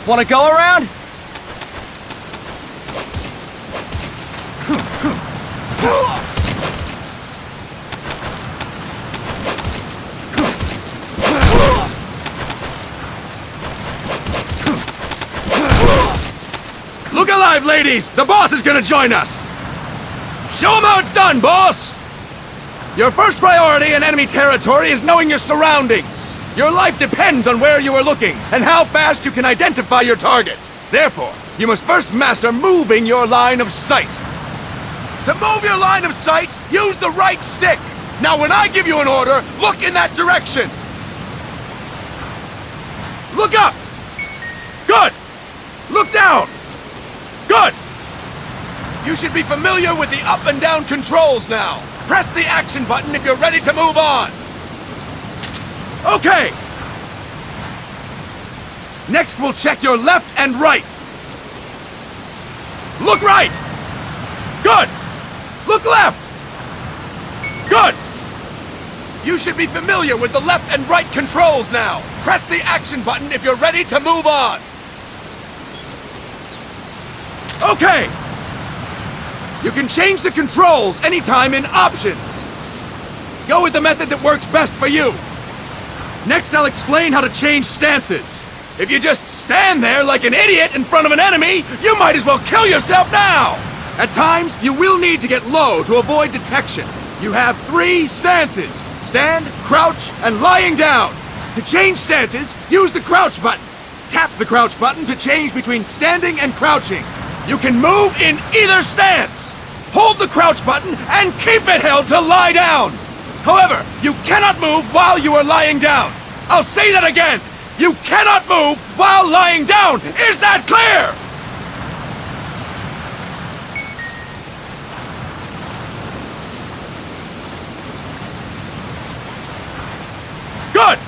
Wanna go around? Look alive, ladies! The boss is gonna join us! Show him how it's done, boss! Your first priority in enemy territory is knowing your surroundings. Your life depends on where you are looking and how fast you can identify your targets. Therefore, you must first master moving your line of sight. To move your line of sight, use the right stick. Now when I give you an order, look in that direction. Look up! Good! Look down! Good! You should be familiar with the up and down controls now. Press the action button if you're ready to move on. Okay! Next we'll check your left and right. Look right! Good! Look left! Good! You should be familiar with the left and right controls now. Press the action button if you're ready to move on. Okay! You can change the controls anytime in Options. Go with the method that works best for you. Next, I'll explain how to change stances. If you just stand there like an idiot in front of an enemy, you might as well kill yourself now! At times, you will need to get low to avoid detection. You have 3 stances: stand, crouch, and lying down. To change stances, use the crouch button. Tap the crouch button to change between standing and crouching. You can move in either stance. Hold the crouch button and keep it held to lie down. However, you cannot move while you are lying down. I'll say that again. You cannot move while lying down. Is that clear? Good.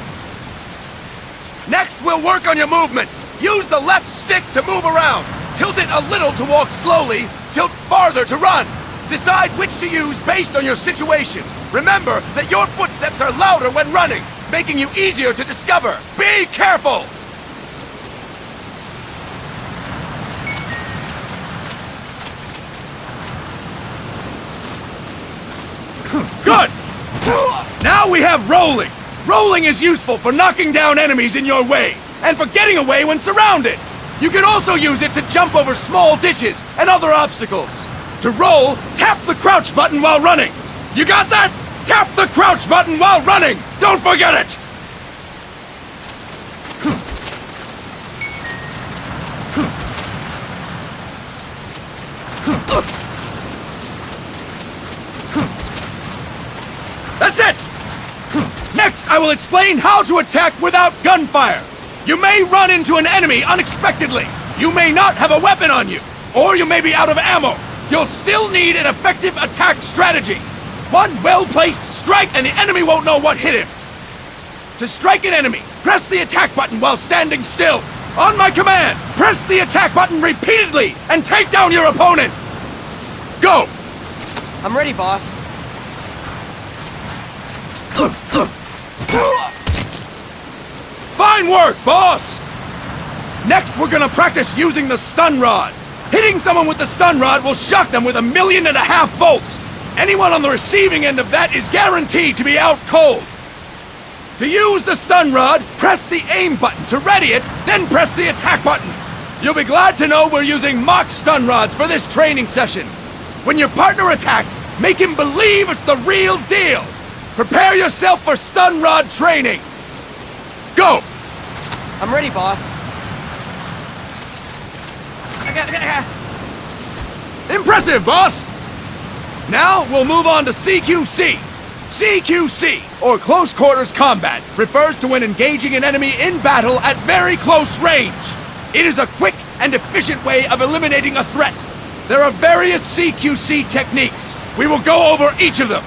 Next, we'll work on your movement. Use the left stick to move around. Tilt it a little to walk slowly, tilt farther to run. Decide which to use based on your situation. Remember that your footsteps are louder when running, making you easier to discover. Be careful! Good! Now we have rolling. Rolling is useful for knocking down enemies in your way, and for getting away when surrounded. You can also use it to jump over small ditches and other obstacles. To roll, tap the crouch button while running. You got that? Tap the crouch button while running! Don't forget it! That's it! Next, I will explain how to attack without gunfire. You may run into an enemy unexpectedly. You may not have a weapon on you, or you may be out of ammo. You'll still need an effective attack strategy. One well-placed strike and the enemy won't know what hit him. To strike an enemy, press the attack button while standing still. On my command, press the attack button repeatedly and take down your opponent. Go! I'm ready, boss. Fine work, boss! Next, we're gonna practice using the stun rod. Hitting someone with the stun rod will shock them with 1.5 million volts. Anyone on the receiving end of that is guaranteed to be out cold. To use the stun rod, press the aim button to ready it, then press the attack button. You'll be glad to know we're using mock stun rods for this training session. When your partner attacks, make him believe it's the real deal. Prepare yourself for stun rod training. Go! I'm ready, boss. Impressive, boss! Now, we'll move on to CQC. CQC, or Close Quarters Combat, refers to when engaging an enemy in battle at very close range. It is a quick and efficient way of eliminating a threat. There are various CQC techniques. We will go over each of them.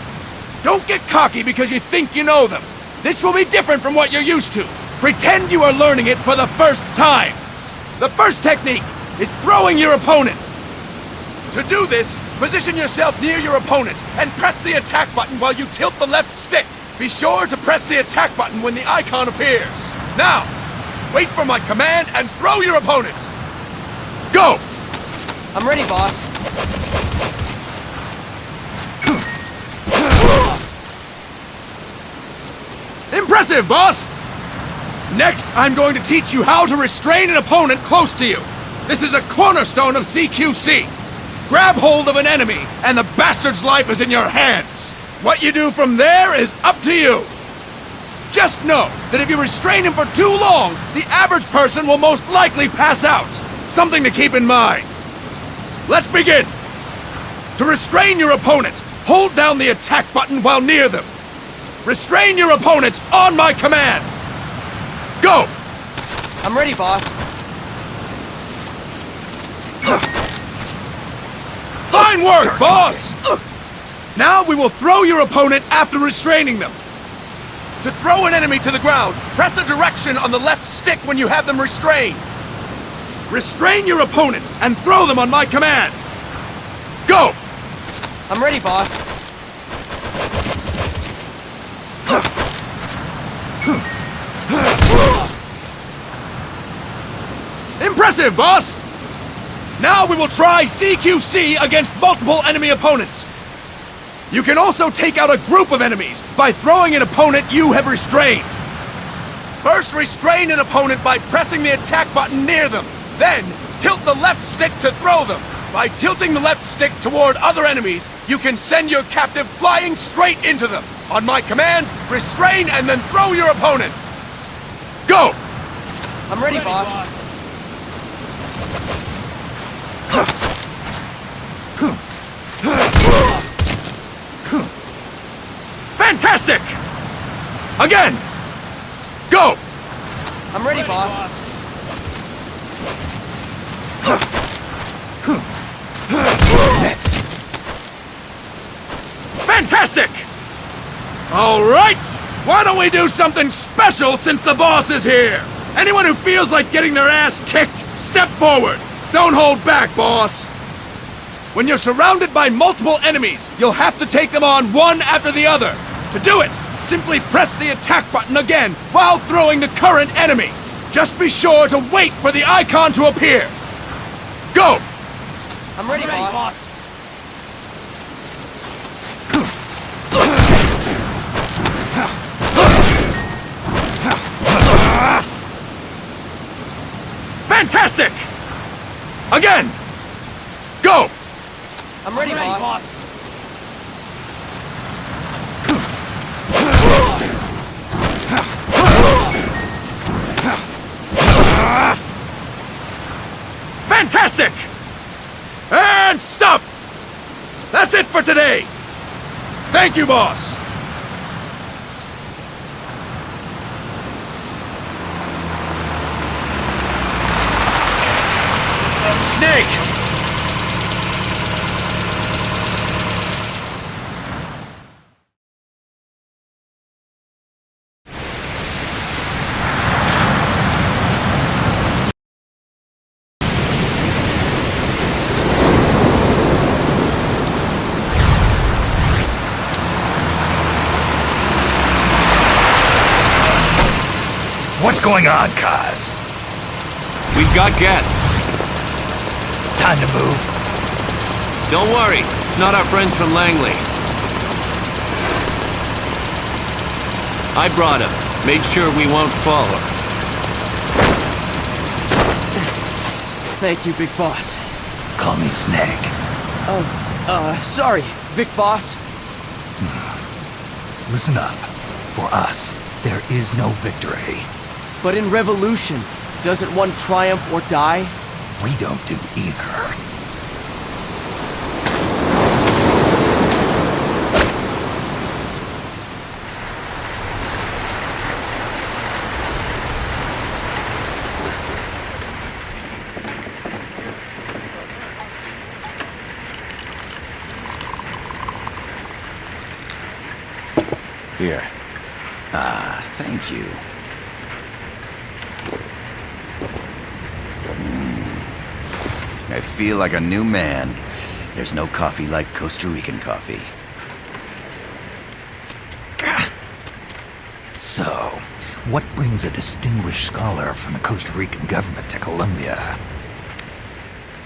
Don't get cocky because you think you know them. This will be different from what you're used to. Pretend you are learning it for the first time. The first technique is throwing your opponent. To do this, position yourself near your opponent and press the attack button while you tilt the left stick. Be sure to press the attack button when the icon appears. Now, wait for my command, and throw your opponent! Go! I'm ready, boss. Impressive, boss! Next, I'm going to teach you how to restrain an opponent close to you. This is a cornerstone of CQC. Grab hold of an enemy, and the bastard's life is in your hands. What you do from there is up to you. Just know that if you restrain him for too long, the average person will most likely pass out. Something to keep in mind. Let's begin. To restrain your opponent, hold down the attack button while near them. Restrain your opponent on my command. Go! I'm ready, boss. Fine work, boss! Now we will throw your opponent after restraining them. To throw an enemy to the ground, press a direction on the left stick when you have them restrained. Restrain your opponent and throw them on my command. Go! I'm ready, boss. Impressive, boss! Now we will try CQC against multiple enemy opponents. You can also take out a group of enemies by throwing an opponent you have restrained. First, restrain an opponent by pressing the attack button near them. Then, tilt the left stick to throw them. By tilting the left stick toward other enemies, you can send your captive flying straight into them. On my command, restrain and then throw your opponent. Go! I'm ready, boss. Fantastic! Again! Go! I'm ready, boss. Next. Fantastic! All right! Why don't we do something special since the boss is here? Anyone who feels like getting their ass kicked, step forward. Don't hold back, boss. When you're surrounded by multiple enemies, you'll have to take them on one after the other. To do it, simply press the attack button again while throwing the current enemy. Just be sure to wait for the icon to appear. Go! I'm ready, boss. Fantastic! Again! Go! I'm ready, boss. Fantastic! And stop! That's it for today! Thank you, boss! Snake! What's going on, Kaz? We've got guests. Time to move. Don't worry, it's not our friends from Langley. I brought him. Made sure we won't follow. Thank you, big boss. Call me Snake. Sorry, Vic boss. Listen up. For us, there is no victory. But in revolution, doesn't one triumph or die? We don't do either. Here. Ah, thank you. I feel like a new man. There's no coffee like Costa Rican coffee. So, What brings a distinguished scholar from the Costa Rican government to Colombia?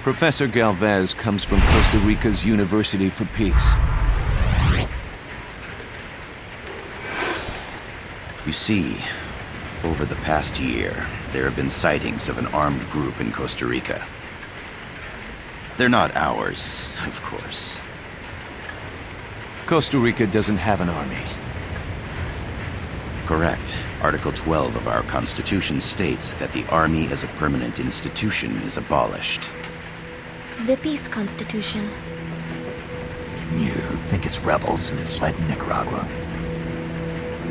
Professor Galvez comes from Costa Rica's University for Peace. You see, over the past year, there have been sightings of an armed group in Costa Rica. They're not ours, of course. Costa Rica doesn't have an army. Correct. Article 12 of our Constitution states that the Army as a permanent institution is abolished. The Peace Constitution. You think it's rebels who fled Nicaragua?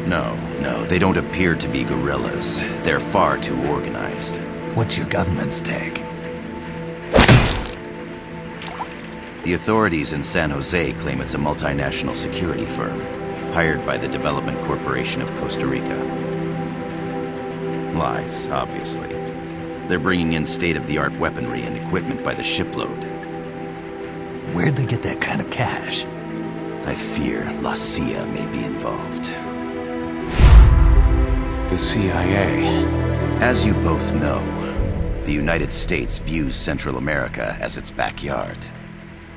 No, they don't appear to be guerrillas. They're far too organized. What's your government's take? The authorities in San Jose claim it's a multinational security firm, hired by the Development Corporation of Costa Rica. Lies, obviously. They're bringing in state-of-the-art weaponry and equipment by the shipload. Where'd they get that kind of cash? I fear La CIA may be involved. The CIA. As you both know, the United States views Central America as its backyard.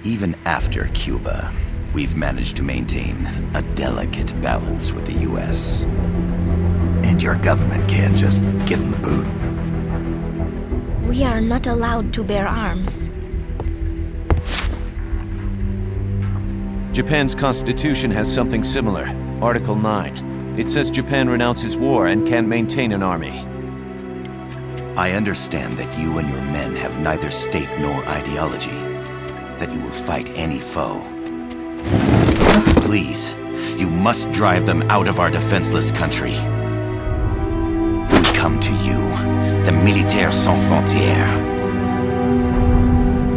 Even after Cuba, we've managed to maintain a delicate balance with the US. And your government can't just give them the boot? We are not allowed to bear arms. Japan's constitution has something similar. Article 9. It says Japan renounces war and can't maintain an army. I understand that you and your men have neither state nor ideology. That you will fight any foe. Please, you must drive them out of our defenseless country. We come to you, the Militaires Sans Frontières.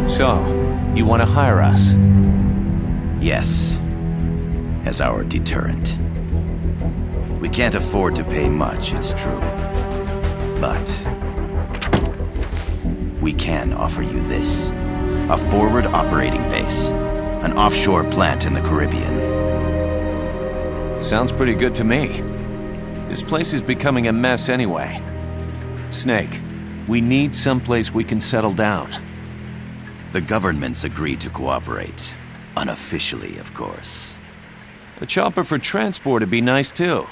So, you want to hire us? Yes, as our deterrent. We can't afford to pay much, it's true. But we can offer you this. A forward operating base. An offshore plant in the Caribbean. Sounds pretty good to me. This place is becoming a mess anyway. Snake, we need someplace we can settle down. The government's agreed to cooperate. Unofficially, of course. A chopper for transport would be nice too.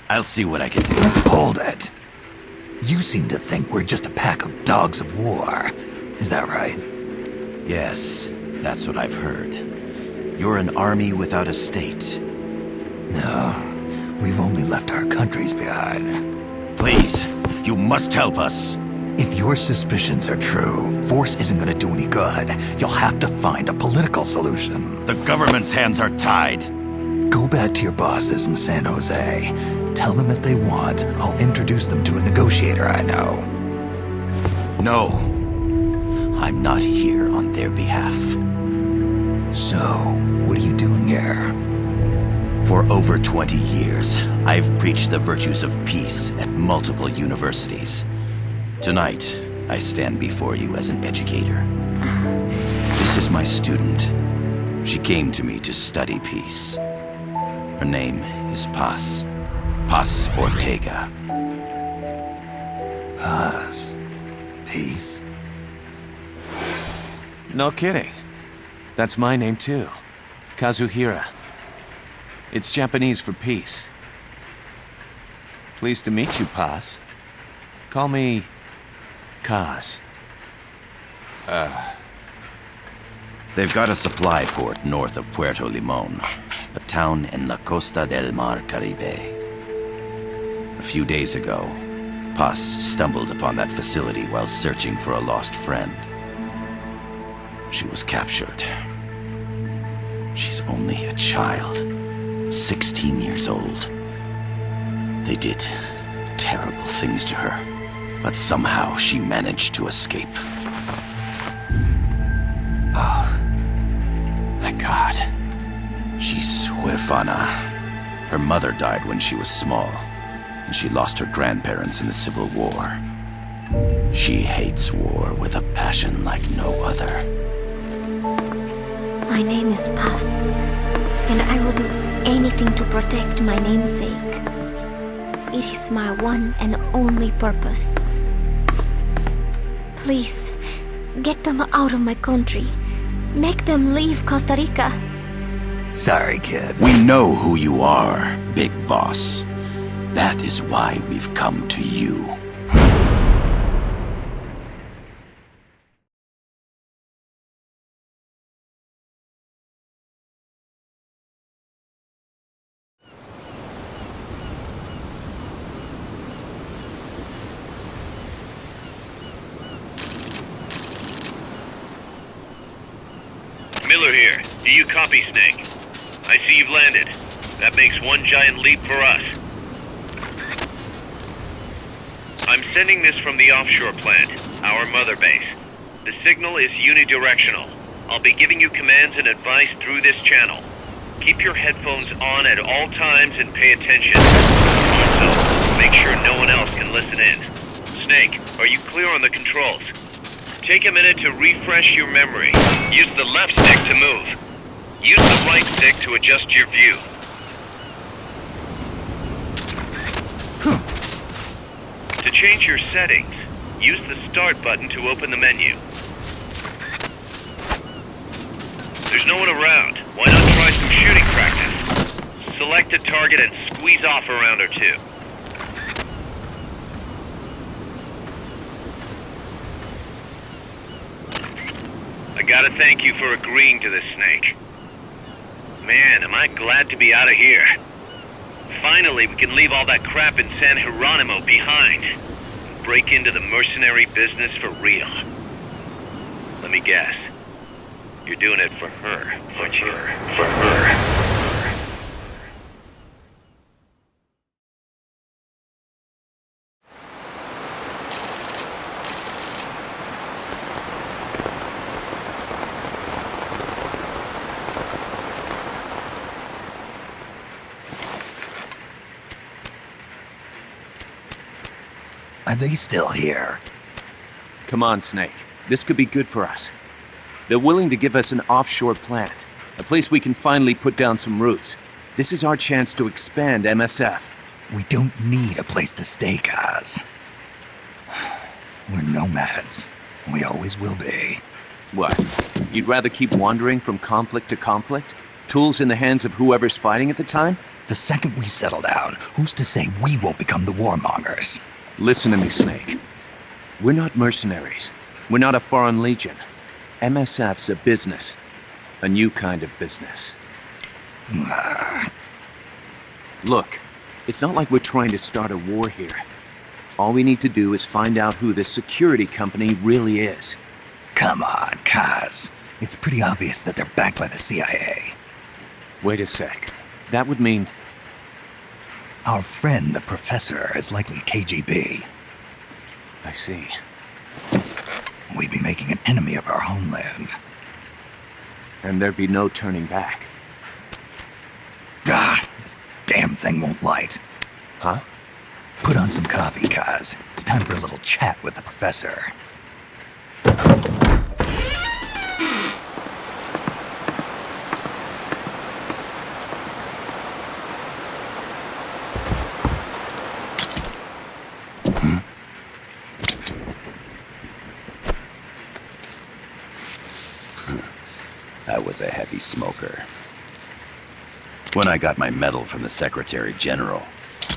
I'll see what I can do. Hold it. You seem to think we're just a pack of dogs of war. Is that right? Yes, that's what I've heard. You're an army without a state. No, we've only left our countries behind. Please, you must help us. If your suspicions are true, force isn't gonna do any good. You'll have to find a political solution. The government's hands are tied. Go back to your bosses in San Jose. Tell them if they want, I'll introduce them to a negotiator I know. No. I'm not here on their behalf. So, what are you doing here? For over 20 years, I've preached the virtues of peace at multiple universities. Tonight, I stand before you as an educator. This is my student. She came to me to study peace. Her name is Paz. Paz Ortega. Paz. Peace. No kidding. That's my name too. Kazuhira. It's Japanese for peace. Pleased to meet you, Paz. Call me Kaz. They've got a supply port north of Puerto Limon, a town in La Costa del Mar Caribe. A few days ago, Paz stumbled upon that facility while searching for a lost friend. She was captured. She's only a child, 16 years old. They did terrible things to her, but somehow she managed to escape. Oh, my God. She's huérfana. Her mother died when she was small, and she lost her grandparents in the Civil War. She hates war with a passion like no other. My name is Paz, and I will do anything to protect my namesake. It is my one and only purpose. Please, get them out of my country. Make them leave Costa Rica. Sorry, kid. We know who you are, Big Boss. That is why we've come to you. Miller here. Do you copy, Snake? I see you've landed. That makes one giant leap for us. I'm sending this from the offshore plant, our mother base. The signal is unidirectional. I'll be giving you commands and advice through this channel. Keep your headphones on at all times and pay attention. Also, make sure no one else can listen in. Snake, are you clear on the controls? Take a minute to refresh your memory. Use the left stick to move. Use the right stick to adjust your view. To change your settings, use the Start button to open the menu. There's no one around. Why not try some shooting practice? Select a target and squeeze off a round or two. I gotta thank you for agreeing to this, Snake. Man, am I glad to be out of here. Finally, we can leave all that crap in San Geronimo behind. And break into the mercenary business for real. Let me guess. You're doing it for her, aren't you? For her. Are they still here? Come on, Snake. This could be good for us. They're willing to give us an offshore plant, a place we can finally put down some roots. This is our chance to expand MSF. We don't need a place to stay, guys. We're nomads. We always will be. What? You'd rather keep wandering from conflict to conflict? Tools in the hands of whoever's fighting at the time? The second we settle down, who's to say we won't become the warmongers? Listen to me, Snake. We're not mercenaries. We're not a foreign legion. MSF's a business. A new kind of business. Look, it's not like we're trying to start a war here. All we need to do is find out who this security company really is. Come on, Kaz. It's pretty obvious that they're backed by the CIA. Wait a sec. That would mean... Our friend, the professor, is likely KGB. I see. We'd be making an enemy of our homeland. And there'd be no turning back. This damn thing won't light. Huh? Put on some coffee, Kaz. It's time for a little chat with the professor. I was a heavy smoker. When I got my medal from the Secretary General,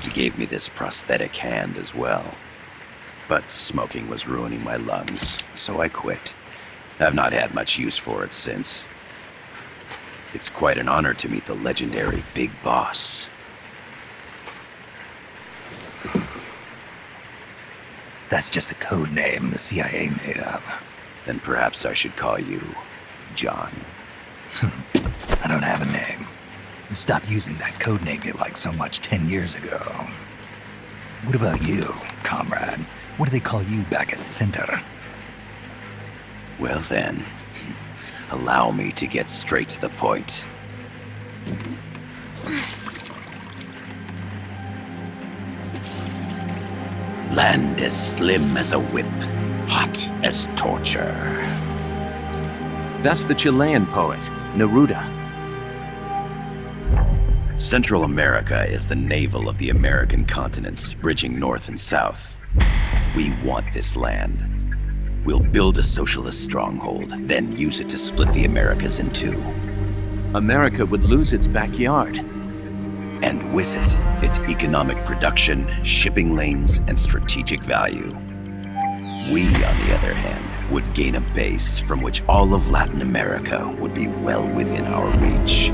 he gave me this prosthetic hand as well. But smoking was ruining my lungs, so I quit. I've not had much use for it since. It's quite an honor to meet the legendary Big Boss. That's just a code name the CIA made up. Then perhaps I should call you John. I don't have a name. You stopped using that code name you liked so much 10 years ago. What about you, comrade? What do they call you back at Center? Well then, allow me to get straight to the point. Land as slim as a whip, hot as torture. That's the Chilean poet, Neruda. Central America is the navel of the American continents, bridging north and south. We want this land. We'll build a socialist stronghold, then use it to split the Americas in two. America would lose its backyard. And with it, its economic production, shipping lanes, and strategic value. We, on the other hand, would gain a base from which all of Latin America would be well within our reach.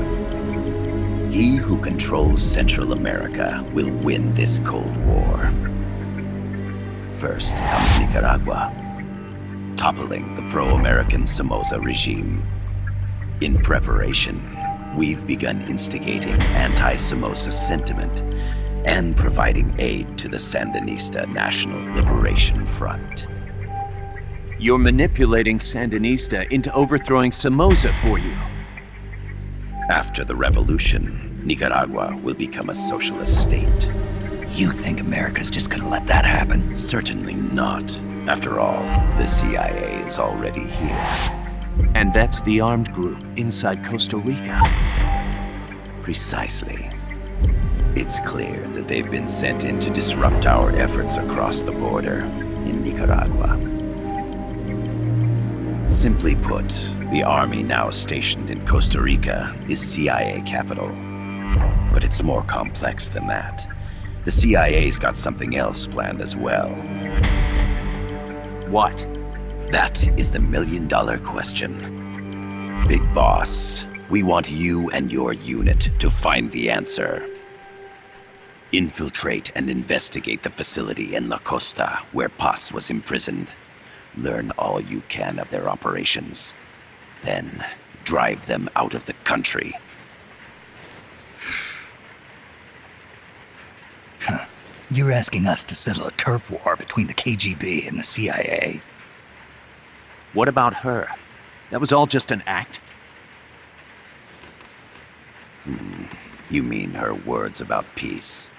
He who controls Central America will win this Cold War. First comes Nicaragua, toppling the pro-American Somoza regime. In preparation, we've begun instigating anti-Somoza sentiment and providing aid to the Sandinista National Liberation Front. You're manipulating Sandinista into overthrowing Somoza for you. After the revolution, Nicaragua will become a socialist state. You think America's just gonna let that happen? Certainly not. After all, the CIA is already here. And that's the armed group inside Costa Rica. Precisely. It's clear that they've been sent in to disrupt our efforts across the border in Nicaragua. Simply put, the army now stationed in Costa Rica is CIA capital. But it's more complex than that. The CIA's got something else planned as well. What? That is the million-dollar question. Big Boss, we want you and your unit to find the answer. Infiltrate and investigate the facility in La Costa where Paz was imprisoned. Learn all you can of their operations. Then, drive them out of the country. You're asking us to settle a turf war between the KGB and the CIA? What about her? That was all just an act? You mean her words about peace?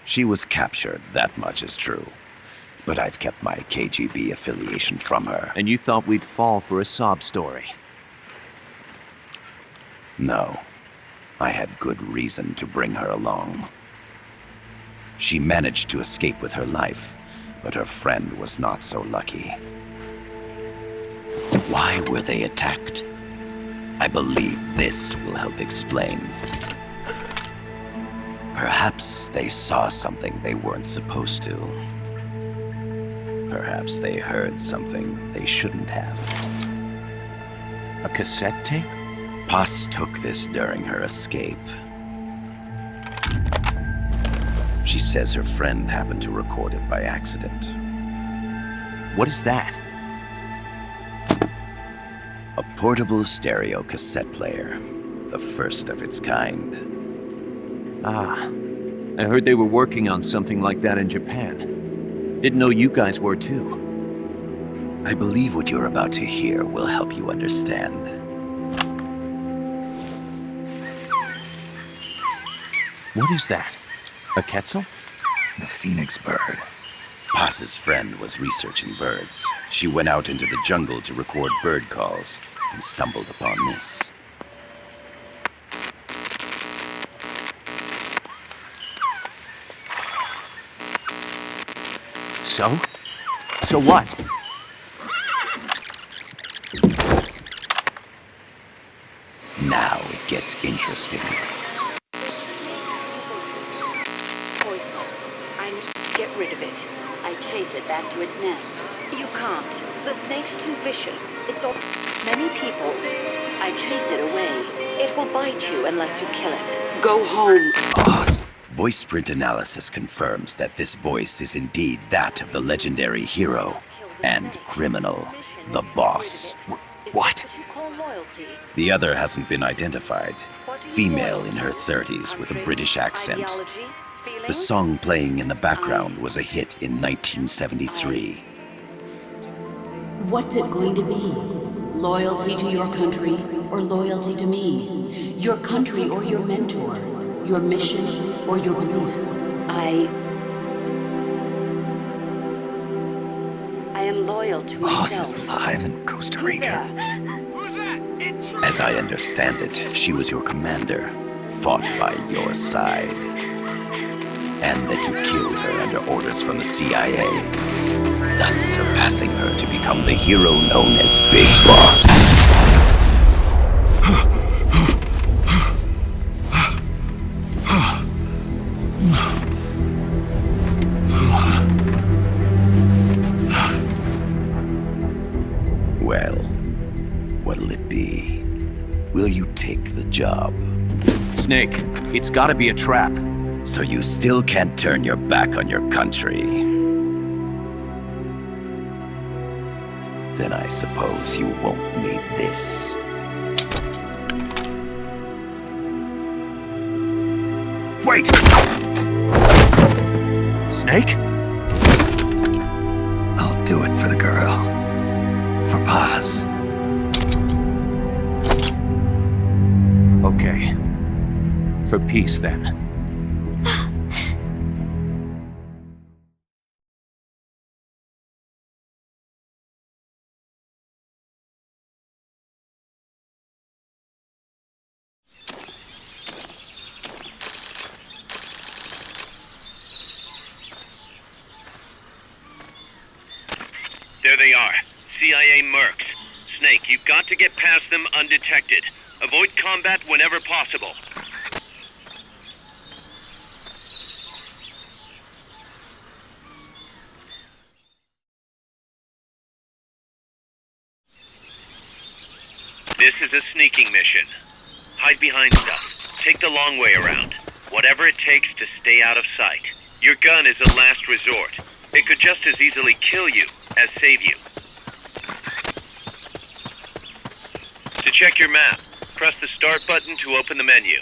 She was captured, that much is true. But I've kept my KGB affiliation from her. And you thought we'd fall for a sob story? No. I had good reason to bring her along. She managed to escape with her life, but her friend was not so lucky. Why were they attacked? I believe this will help explain. Perhaps they saw something they weren't supposed to. Perhaps they heard something they shouldn't have. A cassette tape? Paz took this during her escape. She says her friend happened to record it by accident. What is that? A portable stereo cassette player. The first of its kind. Ah, I heard they were working on something like that in Japan. Didn't know you guys were too. I believe what you're about to hear will help you understand. What is that? A Quetzal? The phoenix bird. Paz's friend was researching birds. She went out into the jungle to record bird calls and stumbled upon this. So? So what? Now it gets interesting. Poisonous. I need to get rid of it. I chase it back to its nest. You can't. The snake's too vicious. It's all many people. I chase it away. It will bite you unless you kill it. Go home. Boss. Voice print analysis confirms that this voice is indeed that of the legendary hero and criminal, the boss. What? The other hasn't been identified. Female in her 30s with a British accent. The song playing in the background was a hit in 1973. What's it going to be? Loyalty to your country or loyalty to me? Your country or your mentor? Your mission or your beliefs? I am loyal to Boss myself. is alive in Costa Rica. As As I understand it, she was your commander, fought by your side. And that you killed her under orders from the CIA, thus surpassing her to become the hero known as Big Boss. Well, what'll it be? Will you take the job? Snake, it's gotta be a trap. So you still can't turn your back on your country? Then I suppose you won't need this. Wait! Snake? I'll do it for the girl. For Paz. Okay. For peace, then. There they are. CIA mercs. Snake, you've got to get past them undetected. Avoid combat whenever possible. This is a sneaking mission. Hide behind stuff. Take the long way around. Whatever it takes to stay out of sight. Your gun is a last resort. It could just as easily kill you as save you. To check your map, press the start button to open the menu.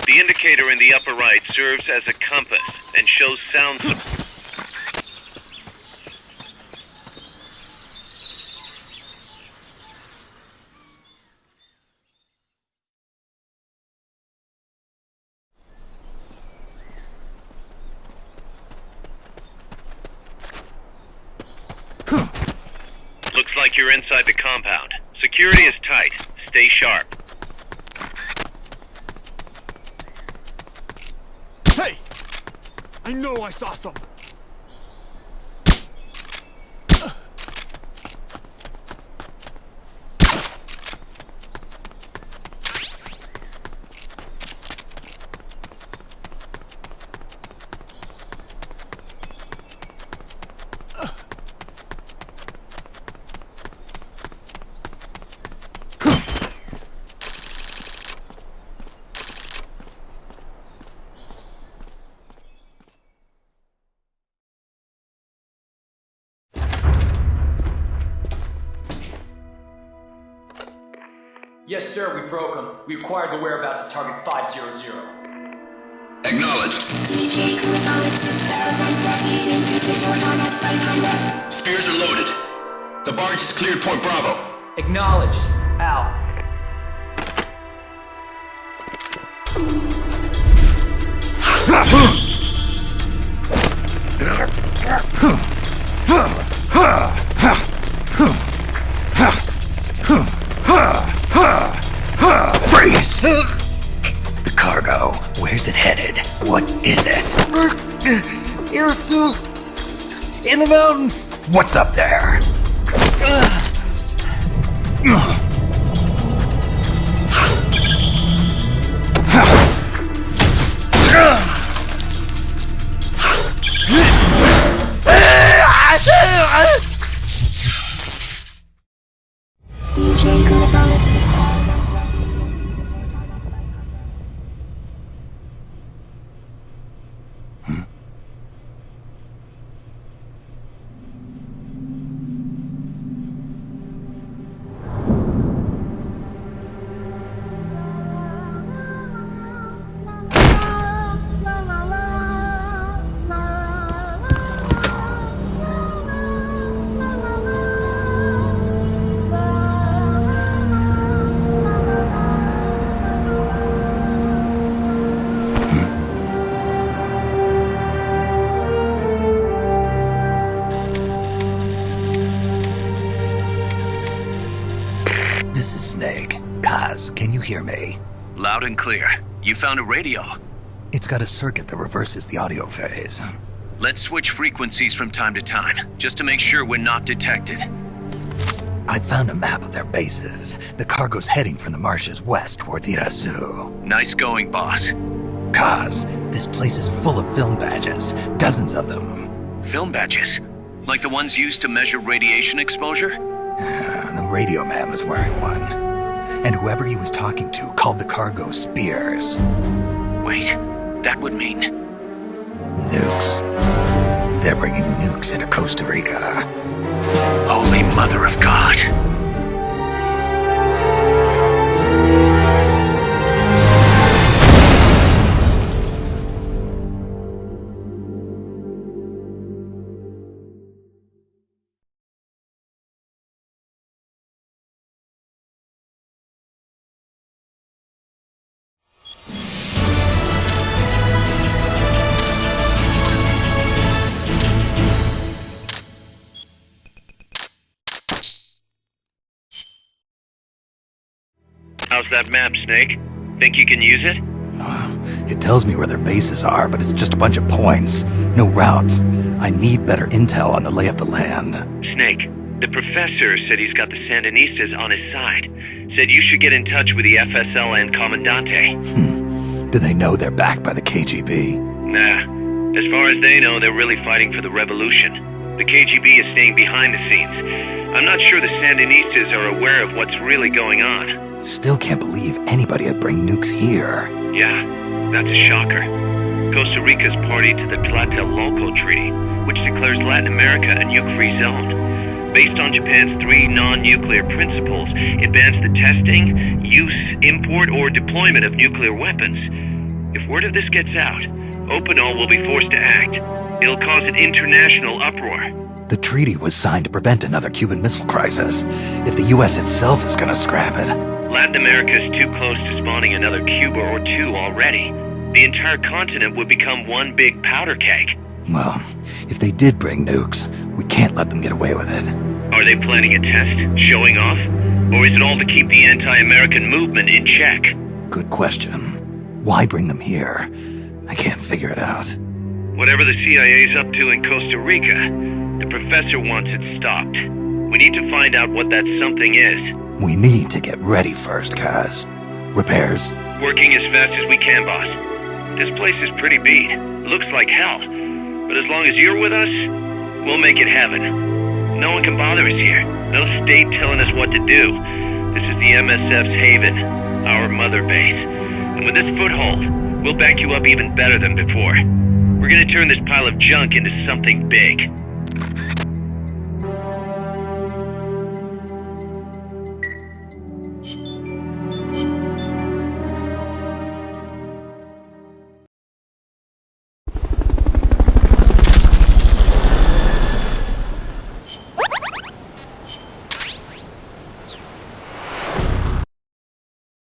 The indicator in the upper right serves as a compass and shows sound support. Looks like you're inside the compound. Security is tight. Stay sharp. Hey! I know I saw something. Yes, sir, we broke them. We acquired the whereabouts of target 500. Acknowledged. Spears are loaded. The barge is cleared Point Bravo. Acknowledged. Out. Freeze! The cargo, where's it headed? What is it? Irasu! In the mountains! What's up there? Snake. Kaz, can you hear me? Loud and clear. You found a radio. It's got a circuit that reverses the audio phase. Let's switch frequencies from time to time, just to make sure we're not detected. I found a map of their bases. The cargo's heading from the marshes west towards Irasu. Nice going, boss. Kaz, this place is full of film badges. Dozens of them. Film badges? Like the ones used to measure radiation exposure? The radio man was wearing one. And whoever he was talking to called the cargo Spears. Wait, that would mean... Nukes. They're bringing nukes into Costa Rica. Holy Mother of God. How's that map, Snake? Think you can use it? It tells me where their bases are, but it's just a bunch of points. No routes. I need better intel on the lay of the land. Snake, the professor said he's got the Sandinistas on his side. Said you should get in touch with the FSL and Commandante. Do they know they're backed by the KGB? Nah. As far as they know, they're really fighting for the revolution. The KGB is staying behind the scenes. I'm not sure the Sandinistas are aware of what's really going on. Still can't believe anybody would bring nukes here. Yeah, that's a shocker. Costa Rica's party to the Tlatelolco Treaty, which declares Latin America a nuke-free zone. Based on Japan's 3 non-nuclear principles, it bans the testing, use, import, or deployment of nuclear weapons. If word of this gets out, Opinol will be forced to act. It'll cause an international uproar. The treaty was signed to prevent another Cuban Missile Crisis. If the U.S. itself is gonna scrap it... Latin America is too close to spawning another Cuba or 2 already. The entire continent would become one big powder keg. Well, if they did bring nukes, we can't let them get away with it. Are they planning a test? Showing off? Or is it all to keep the anti-American movement in check? Good question. Why bring them here? I can't figure it out. Whatever the CIA's up to in Costa Rica, the professor wants it stopped. We need to find out what that something is. We need to get ready first, Kaz. Repairs? Working as fast as we can, boss. This place is pretty beat. Looks like hell. But as long as you're with us, we'll make it heaven. No one can bother us here. No state telling us what to do. This is the MSF's haven, our mother base. And with this foothold, we'll back you up even better than before. We're gonna turn this pile of junk into something big.